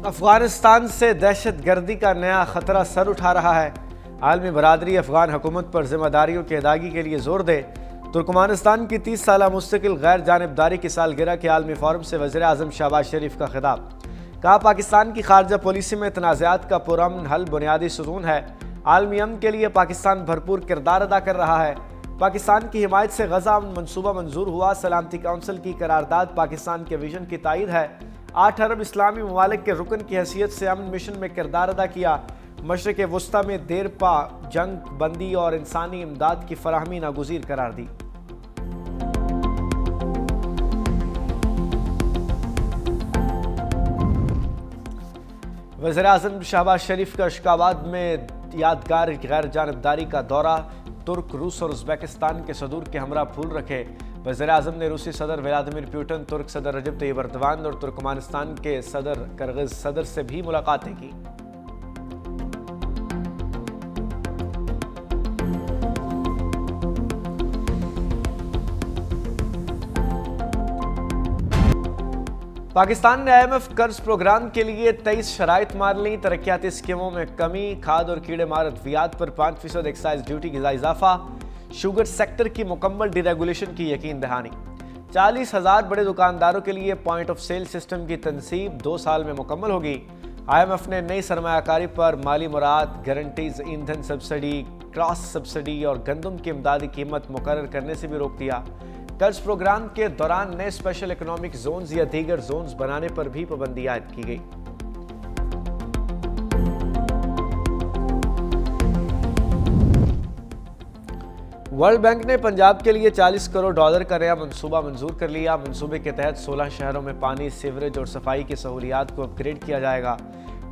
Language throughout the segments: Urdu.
افغانستان سے دہشت گردی کا نیا خطرہ سر اٹھا رہا ہے۔ عالمی برادری افغان حکومت پر ذمہ داریوں کی ادائیگی کے لیے زور دے۔ ترکمانستان کی 30 سالہ مستقل غیر جانبداری کی سالگرہ کے عالمی فورم سے وزیر اعظم شہباز شریف کا خطاب۔ کہا پاکستان کی خارجہ پالیسی میں تنازعات کا پرامن حل بنیادی ستون ہے۔ عالمی امن کے لیے پاکستان بھرپور کردار ادا کر رہا ہے۔ پاکستان کی حمایت سے غزہ امن منصوبہ منظور ہوا۔ سلامتی کونسل کی قرارداد پاکستان کے ویژن کی تائید ہے۔ 8 ارب اسلامی ممالک کے رکن کی حیثیت سے امن مشن میں کردار ادا کیا۔ مشرق وسطیٰ میں دیرپا جنگ بندی اور انسانی امداد کی فراہمی ناگزیر قرار دی۔ وزیر اعظم شہباز شریف کا اشکاباد میں یادگار غیر جانبداری کا دورہ۔ ترک، روس اور ازبکستان کے صدور کے ہمراہ پھول رکھے۔ وزیر اعظم نے روسی صدر ولادیمیر پوٹن، ترک صدر رجب طیب ایردوان اور ترکمانستان کے صدر کرغز صدر سے بھی ملاقاتیں کی۔ پاکستان نے IMF قرض پروگرام کے لیے 23 شرائط مان لیں۔ ترقیاتی اسکیموں میں کمی، کھاد اور کیڑے مار ادویات پر 5% ایکسائز ڈیوٹی کا اضافہ، شوگر سیکٹر کی مکمل ڈی ریگولیشن کی یقین دہانی۔ 40,000 بڑے دکانداروں کے لیے پوائنٹ آف سیل سسٹم کی تنصیب 2 سال میں مکمل ہوگی۔ IMF نے نئی سرمایہ کاری پر مالی مراعات، گارنٹیز، ایندھن سبسڈی، کراس سبسڈی اور گندم کی امدادی قیمت مقرر کرنے سے بھی روک دیا۔ قرض پروگرام کے دوران نئے اسپیشل اکنامک زونز یا دیگر زونز بنانے پر بھی پابندی عائد کی گئی۔ ورلڈ بینک نے پنجاب کے لیے $40 کروڑ کا نیا منصوبہ منظور کر لیا۔ منصوبے کے تحت 16 شہروں میں پانی، سیوریج اور صفائی کی سہولیات کو اپ گریڈ کیا جائے گا۔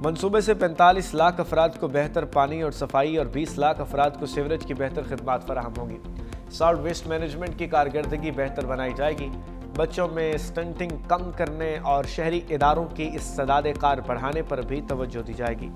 منصوبے سے 45 لاکھ افراد کو بہتر پانی اور صفائی اور 20 لاکھ افراد کو سیوریج کی بہتر خدمات فراہم ہوں گی۔ سالٹ ویسٹ مینجمنٹ کی کارکردگی بہتر بنائی جائے گی۔ بچوں میں سٹنٹنگ کم کرنے اور شہری اداروں کی استعداد کار بڑھانے پر بھی توجہ دی جائے گی۔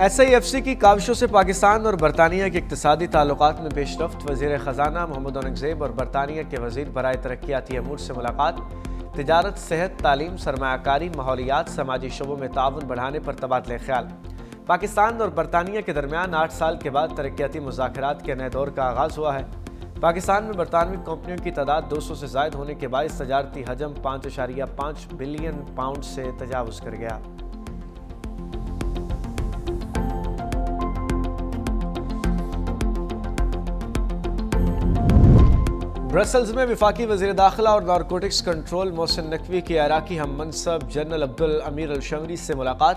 SIFC کی کاوشوں سے پاکستان اور برطانیہ کے اقتصادی تعلقات میں پیش رفت۔ وزیر خزانہ محمد اورنگزیب اور برطانیہ کے وزیر برائے ترقیاتی امور سے ملاقات۔ تجارت، صحت، تعلیم، سرمایہ کاری، ماحولیات، سماجی شعبوں میں تعاون بڑھانے پر تبادلہ خیال۔ پاکستان اور برطانیہ کے درمیان 8 سال کے بعد ترقیاتی مذاکرات کے نئے دور کا آغاز ہوا ہے۔ پاکستان میں برطانوی کمپنیوں کی تعداد 200 سے زائد ہونے کے باعث تجارتی حجم 5.5 بلین پاؤنڈ سے تجاوز کر گیا۔ برسلز میں وفاقی وزیر داخلہ اور نارکوٹکس کنٹرول محسن نقوی کی عراقی ہم منصب جنرل عبدالامیر الشمری سے ملاقات۔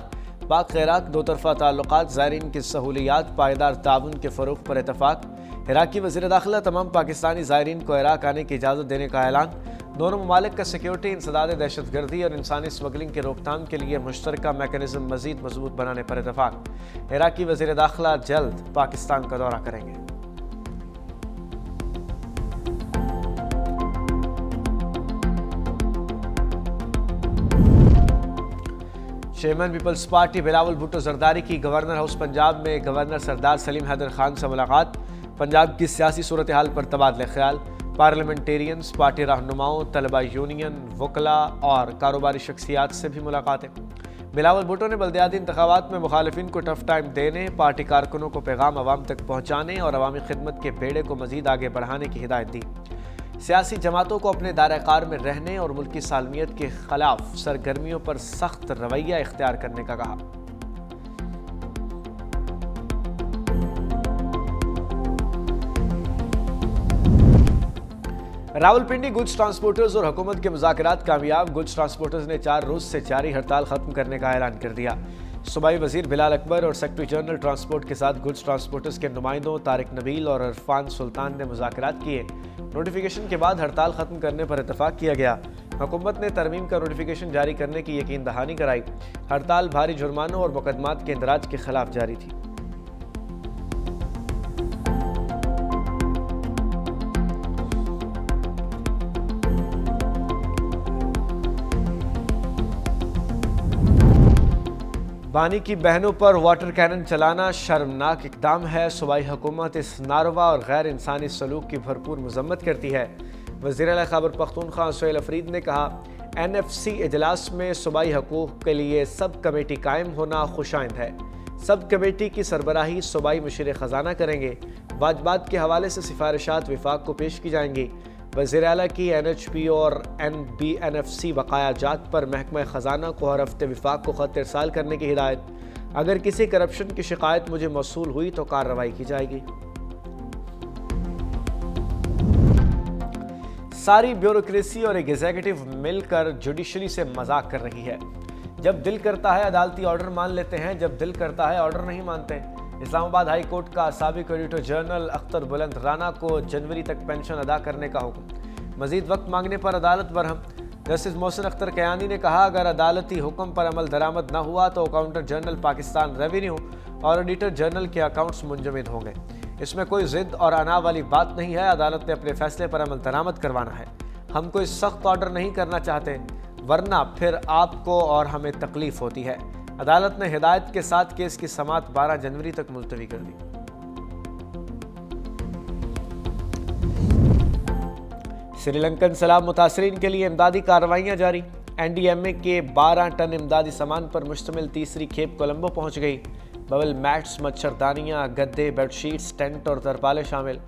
پاک عراق دو طرفہ تعلقات، زائرین کی سہولیات، پائیدار تعاون کے فروغ پر اتفاق۔ عراقی وزیر داخلہ تمام پاکستانی زائرین کو عراق آنے کی اجازت دینے کا اعلان۔ دونوں ممالک کا سیکیورٹی، انسداد دہشت گردی اور انسانی اسمگلنگ کی روک تھام کے لیے مشترکہ میکانزم مزید مضبوط بنانے پر اتفاق۔ عراقی وزیر داخلہ جلد پاکستان کا دورہ کریں گے۔ چیئرمین پیپلز پارٹی بلاول بھٹو زرداری کی گورنر ہاؤس پنجاب میں گورنر سردار سلیم حیدر خان سے ملاقات۔ پنجاب کی سیاسی صورتحال پر تبادلہ خیال۔ پارلیمنٹیرینز، پارٹی رہنماؤں، طلبہ یونین، وکلاء اور کاروباری شخصیات سے بھی ملاقاتیں۔ بلاول بھٹو نے بلدیاتی انتخابات میں مخالفین کو ٹف ٹائم دینے، پارٹی کارکنوں کو پیغام عوام تک پہنچانے اور عوامی خدمت کے بیڑے کو مزید آگے بڑھانے کی ہدایت دی۔ سیاسی جماعتوں کو اپنے دائرہ کار میں رہنے اور ملکی سالمیت کے خلاف سرگرمیوں پر سخت رویہ اختیار کرنے کا کہا۔ راولپنڈی گڈز ٹرانسپورٹرز اور حکومت کے مذاکرات کامیاب۔ گڈز ٹرانسپورٹرز نے 4 روز سے جاری ہڑتال ختم کرنے کا اعلان کر دیا۔ صوبائی وزیر بلال اکبر اور سیکرٹری جنرل ٹرانسپورٹ کے ساتھ گڈز ٹرانسپورٹرز کے نمائندوں طارق نبیل اور عرفان سلطان نے مذاکرات کیے۔ نوٹیفیکیشن کے بعد ہڑتال ختم کرنے پر اتفاق کیا گیا۔ حکومت نے ترمیم کا نوٹیفیکیشن جاری کرنے کی یقین دہانی کرائی۔ ہڑتال بھاری جرمانوں اور مقدمات کے اندراج کے خلاف جاری تھی۔ بانی کی بہنوں پر واٹر کینن چلانا شرمناک اقدام ہے۔ صوبائی حکومت اس ناروا اور غیر انسانی سلوک کی بھرپور مذمت کرتی ہے۔ وزیر اعلیٰ خیبر پختونخوا سہیل افریدی نے کہا، NFC اجلاس میں صوبائی حقوق کے لیے سب کمیٹی قائم ہونا خوش آئند ہے۔ سب کمیٹی کی سربراہی صوبائی مشیر خزانہ کریں گے۔ واجبات کے حوالے سے سفارشات وفاق کو پیش کی جائیں گی۔ وزیر اعلیٰ کی NHPO اور NBNFC بقایا جات پر محکمہ خزانہ کو ہر ہفتے وفاق کو خط ارسال کرنے کی ہدایت۔ اگر کسی کرپشن کی شکایت مجھے موصول ہوئی تو کارروائی کی جائے گی۔ ساری بیوروکریسی اور ایگزیکٹو مل کر جوڈیشری سے مذاق کر رہی ہے۔ جب دل کرتا ہے عدالتی آرڈر مان لیتے ہیں، جب دل کرتا ہے آرڈر نہیں مانتے۔ اسلام آباد ہائی کورٹ کا سابق ایڈیٹر جنرل اختر بلند رانا کو جنوری تک پینشن ادا کرنے کا حکم۔ مزید وقت مانگنے پر عدالت برہم۔ جسٹس محسن اختر کیانی نے کہا، اگر عدالتی حکم پر عمل درآمد نہ ہوا تو اکاؤنٹنٹ جنرل پاکستان ریونیو اور ایڈیٹر جنرل کے اکاؤنٹس منجمد ہوں گے۔ اس میں کوئی ضد اور انا والی بات نہیں ہے۔ عدالت نے اپنے فیصلے پر عمل درآمد کروانا ہے۔ ہم کوئی سخت آرڈر نہیں کرنا چاہتے، ورنہ پھر آپ کو اور ہمیں تکلیف ہوتی ہے۔ عدالت نے ہدایت کے ساتھ کیس کی سماعت 12 جنوری تک ملتوی کر دی۔ سری لنکن سیلاب متاثرین کے لیے امدادی کارروائیاں جاری۔ NDMA کے 12 ٹن امدادی سامان پر مشتمل تیسری کھیپ کولمبو پہنچ گئی۔ ببل میٹس، مچھردانیاں، گدے، بیڈ شیٹس، ٹینٹ اور ترپالیں شامل۔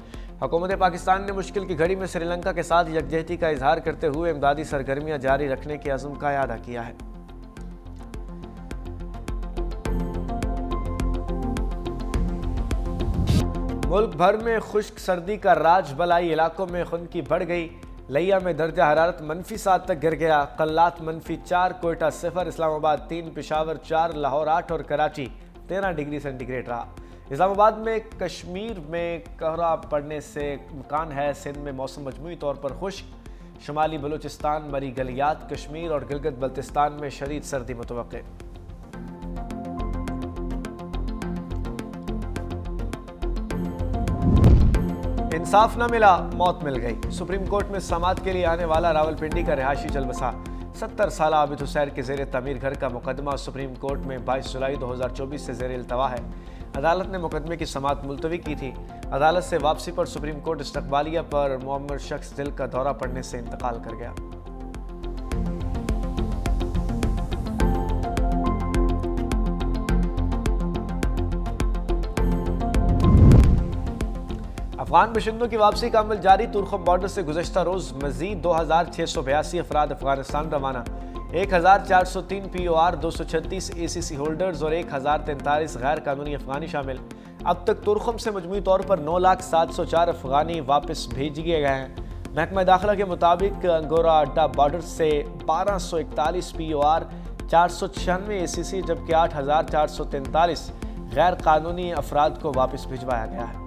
حکومت پاکستان نے مشکل کی گھڑی میں سری لنکا کے ساتھ یکجہتی کا اظہار کرتے ہوئے امدادی سرگرمیاں جاری رکھنے کے عزم کا اعادہ کیا ہے۔ ملک بھر میں خشک سردی کا راج، بلائی علاقوں میں خنکی بڑھ گئی۔ لیا میں درجہ حرارت -7 تک گر گیا۔ قلات -4، کوئٹہ 0، اسلام آباد 3، پشاور 4، لاہور 8 اور کراچی 13 ڈگری سینٹی گریڈ رہا۔ اسلام آباد میں کشمیر میں کوہرا پڑنے سے امکان ہے۔ سندھ میں موسم مجموعی طور پر خشک۔ شمالی بلوچستان، مری گلیات، کشمیر اور گلگت بلتستان میں شدید سردی متوقع۔ انصاف نہ ملا، موت مل گئی۔ سپریم کورٹ میں سماعت کے لیے آنے والا راولپنڈی کا رہائشی چل بسا 70 سالہ عابد حسین کے زیر تعمیر گھر کا مقدمہ سپریم کورٹ میں 22 جولائی 2024 سے زیر التوا ہے۔ عدالت نے مقدمے کی سماعت ملتوی کی تھی۔ عدالت سے واپسی پر سپریم کورٹ استقبالیہ پر معمر شخص دل کا دورہ پڑنے سے انتقال کر گیا۔ افغان باشندوں کی واپسی کا عمل جاری۔ تورخم بارڈر سے گزشتہ روز مزید 2682 افراد افغانستان روانہ۔ 1403 POR، 236 ACC ہولڈرز اور 1043 غیر قانونی افغانی شامل۔ اب تک تورخم سے مجموعی طور پر 9,0704 افغانی واپس بھیج دیے گئے ہیں۔ محکمہ داخلہ کے مطابق انگورا اڈا بارڈر سے 1241 POR، 496 ACC جبکہ 8443 غیر قانونی افراد کو واپس بھجوایا گیا ہے۔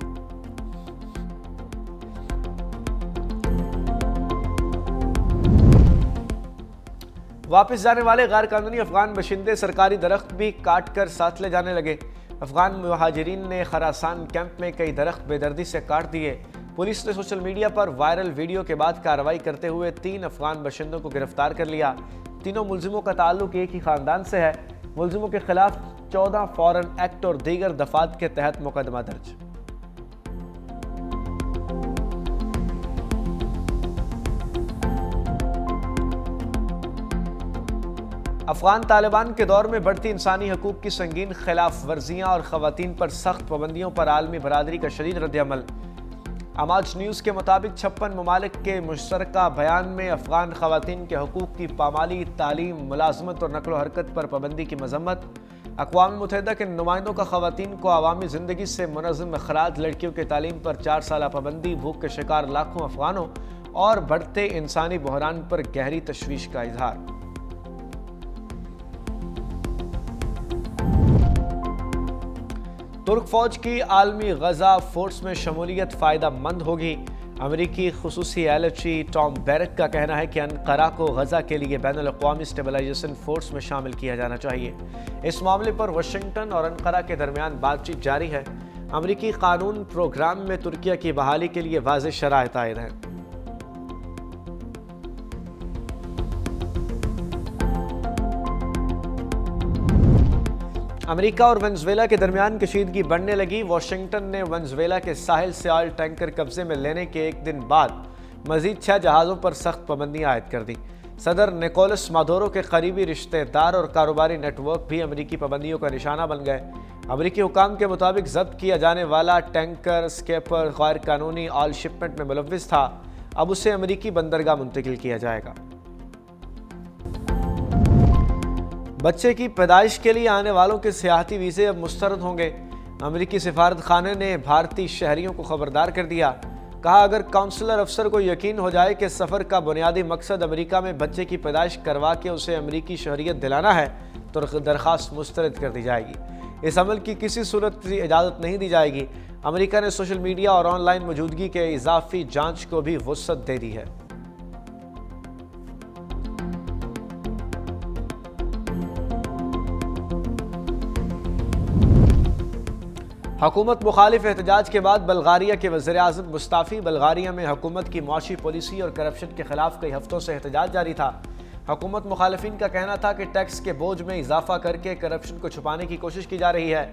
واپس جانے والے غیر قانونی افغان باشندے سرکاری درخت بھی کاٹ کر ساتھ لے جانے لگے۔ افغان مہاجرین نے خراسان کیمپ میں کئی درخت بے دردی سے کاٹ دیے۔ پولیس نے سوشل میڈیا پر وائرل ویڈیو کے بعد کارروائی کرتے ہوئے 3 افغان باشندوں کو گرفتار کر لیا۔ تینوں ملزموں کا تعلق ایک ہی خاندان سے ہے۔ ملزموں کے خلاف 14 فارن ایکٹ اور دیگر دفعات کے تحت مقدمہ درج۔ افغان طالبان کے دور میں بڑھتی انسانی حقوق کی سنگین خلاف ورزیاں اور خواتین پر سخت پابندیوں پر عالمی برادری کا شدید رد عمل۔ اماج نیوز کے مطابق 56 ممالک کے مشترکہ بیان میں افغان خواتین کے حقوق کی پامالی، تعلیم، ملازمت اور نقل و حرکت پر پابندی کی مذمت۔ اقوام متحدہ کے نمائندوں کا خواتین کو عوامی زندگی سے منظم اخراج، لڑکیوں کی تعلیم پر 4 سالہ پابندی، بھوک کے شکار لاکھوں افغانوں اور بڑھتے انسانی بحران پر گہری تشویش کا اظہار۔ ترک فوج کی عالمی غزہ فورس میں شمولیت فائدہ مند ہوگی۔ امریکی خصوصی ایلچی ٹام بیرک کا کہنا ہے کہ انقرہ کو غزہ کے لیے بین الاقوامی اسٹیبلائزیشن فورس میں شامل کیا جانا چاہیے۔ اس معاملے پر واشنگٹن اور انقرہ کے درمیان بات چیت جاری ہے۔ امریکی قانون پروگرام میں ترکیہ کی بحالی کے لیے واضح شرائط عائد ہیں۔ امریکہ اور وینزویلا کے درمیان کشیدگی بڑھنے لگی۔ واشنگٹن نے وینزویلا کے ساحل سے آئل ٹینکر قبضے میں لینے کے ایک دن بعد مزید 6 جہازوں پر سخت پابندیاں عائد کر دیں۔ صدر نکولس مادورو کے قریبی رشتہ دار اور کاروباری نیٹ ورک بھی امریکی پابندیوں کا نشانہ بن گئے۔ امریکی حکام کے مطابق ضبط کیا جانے والا ٹینکر اسکیپر غیر قانونی آئل شپمنٹ میں ملوث تھا۔ اب اسے امریکی بندرگاہ منتقل کیا جائے گا۔ بچے کی پیدائش کے لیے آنے والوں کے سیاحتی ویزے اب مسترد ہوں گے۔ امریکی سفارت خانے نے بھارتی شہریوں کو خبردار کر دیا۔ کہا اگر کونسلر افسر کو یقین ہو جائے کہ سفر کا بنیادی مقصد امریکہ میں بچے کی پیدائش کروا کے اسے امریکی شہریت دلانا ہے تو درخواست مسترد کر دی جائے گی۔ اس عمل کی کسی صورت کی اجازت نہیں دی جائے گی۔ امریکہ نے سوشل میڈیا اور آن لائن موجودگی کے اضافی جانچ کو بھی وسعت دے دی ہے۔ حکومت مخالف احتجاج کے بعد بلغاریہ کے وزیر اعظم مستعفی۔ بلغاریہ میں حکومت کی معاشی پالیسی اور کرپشن کے خلاف کئی ہفتوں سے احتجاج جاری تھا۔ حکومت مخالفین کا کہنا تھا کہ ٹیکس کے بوجھ میں اضافہ کر کے کرپشن کو چھپانے کی کوشش کی جا رہی ہے۔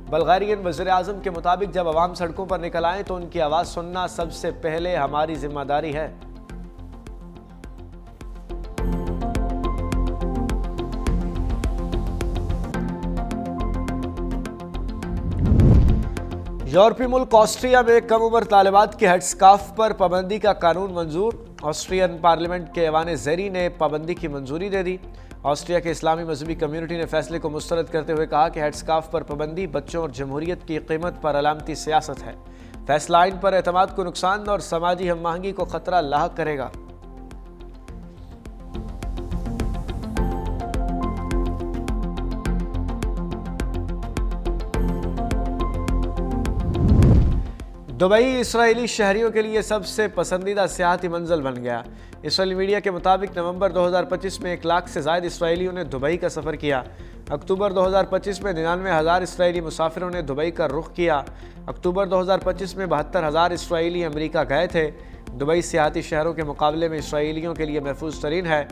بلغاریئن وزیر اعظم کے مطابق جب عوام سڑکوں پر نکل آئیں تو ان کی آواز سننا سب سے پہلے ہماری ذمہ داری ہے۔ یورپی ملک آسٹریا میں کم عمر طالبات کے ہیڈ اسکارف پر پابندی کا قانون منظور۔ آسٹریین پارلیمنٹ کے ایوان زیری نے پابندی کی منظوری دے دی۔ آسٹریا کے اسلامی مذہبی کمیونٹی نے فیصلے کو مسترد کرتے ہوئے کہا کہ ہیڈ اسکارف پر پابندی بچوں اور جمہوریت کی قیمت پر علامتی سیاست ہے۔ فیصلہ آئین پر اعتماد کو نقصان اور سماجی ہم آہنگی کو خطرہ لاحق کرے گا۔ دبئی اسرائیلی شہریوں کے لیے سب سے پسندیدہ سیاحتی منزل بن گیا۔ اسرائیلی میڈیا کے مطابق نومبر 2025 میں 1 لاکھ سے زائد اسرائیلیوں نے دبئی کا سفر کیا۔ اکتوبر 2025 میں 99,000 اسرائیلی مسافروں نے دبئی کا رخ کیا۔ اکتوبر 2025 میں 72,000 اسرائیلی امریکہ گئے تھے۔ دبئی سیاحتی شہروں کے مقابلے میں اسرائیلیوں کے لیے محفوظ ترین ہے۔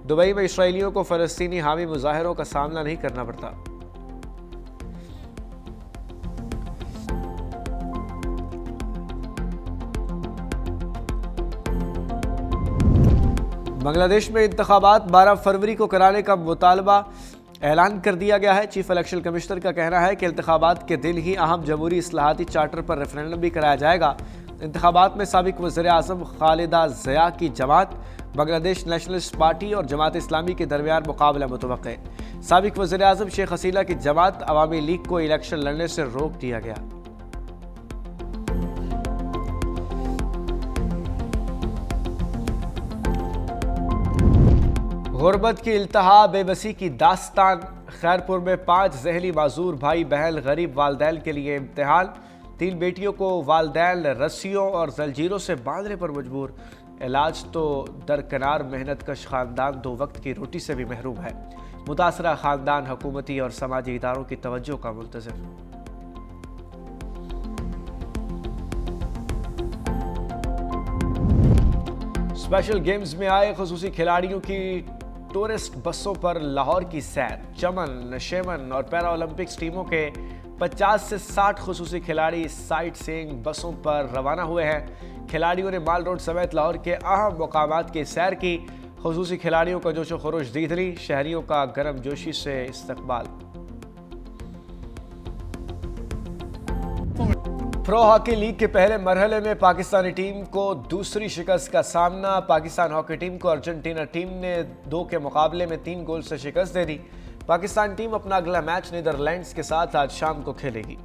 دبئی میں اسرائیلیوں کو فلسطینی حامی مظاہروں کا سامنا نہیں کرنا پڑتا۔ بنگلہ دیش میں انتخابات 12 فروری کو کرانے کا مطالبہ اعلان کر دیا گیا ہے۔ چیف الیکشن کمشنر کا کہنا ہے کہ انتخابات کے دن ہی اہم جمہوری اصلاحاتی چارٹر پر ریفرینڈم بھی کرایا جائے گا۔ انتخابات میں سابق وزیر اعظم خالدہ ضیاء کی جماعت، بنگلہ دیش نیشنلسٹ پارٹی اور جماعت اسلامی کے درمیان مقابلہ متوقع ہے۔ سابق وزیر اعظم شیخ حسینہ کی جماعت عوامی لیگ کو الیکشن لڑنے سے روک دیا گیا۔ غربت کی التہا، بے بسی کی داستان۔ خیرپور میں 5 ذہنی معذور بھائی بہن غریب والدین کے لیے امتحان۔ 3 بیٹیوں کو والدین رسیوں اور زنجیروں سے باندھنے پر مجبور۔ علاج تو درکنار، محنت کش خاندان 2 وقت کی روٹی سے بھی محروم ہے۔ متاثرہ خاندان حکومتی اور سماجی اداروں کی توجہ کا منتظر۔ اسپیشل گیمز میں آئے خصوصی کھلاڑیوں کی ٹورسٹ بسوں پر لاہور کی سیر۔ چمن، نشیمن اور پیرا اولمپکس ٹیموں کے 50 سے 60 خصوصی کھلاڑی سائٹ سینگ بسوں پر روانہ ہوئے ہیں۔ کھلاڑیوں نے مال روڈ سمیت لاہور کے اہم مقامات کی سیر کی۔ خصوصی کھلاڑیوں کا جوش و خروش دیدھلی، شہریوں کا گرم جوشی سے استقبال۔ پرو ہاکی لیگ کے پہلے مرحلے میں پاکستانی ٹیم کو دوسری شکست کا سامنا۔ پاکستان ہاکی ٹیم کو ارجنٹینا ٹیم نے 2 کے مقابلے میں 3 گول سے شکست دے دی۔ پاکستان ٹیم اپنا اگلا میچ نیدرلینڈز کے ساتھ آج شام کو کھیلے گی۔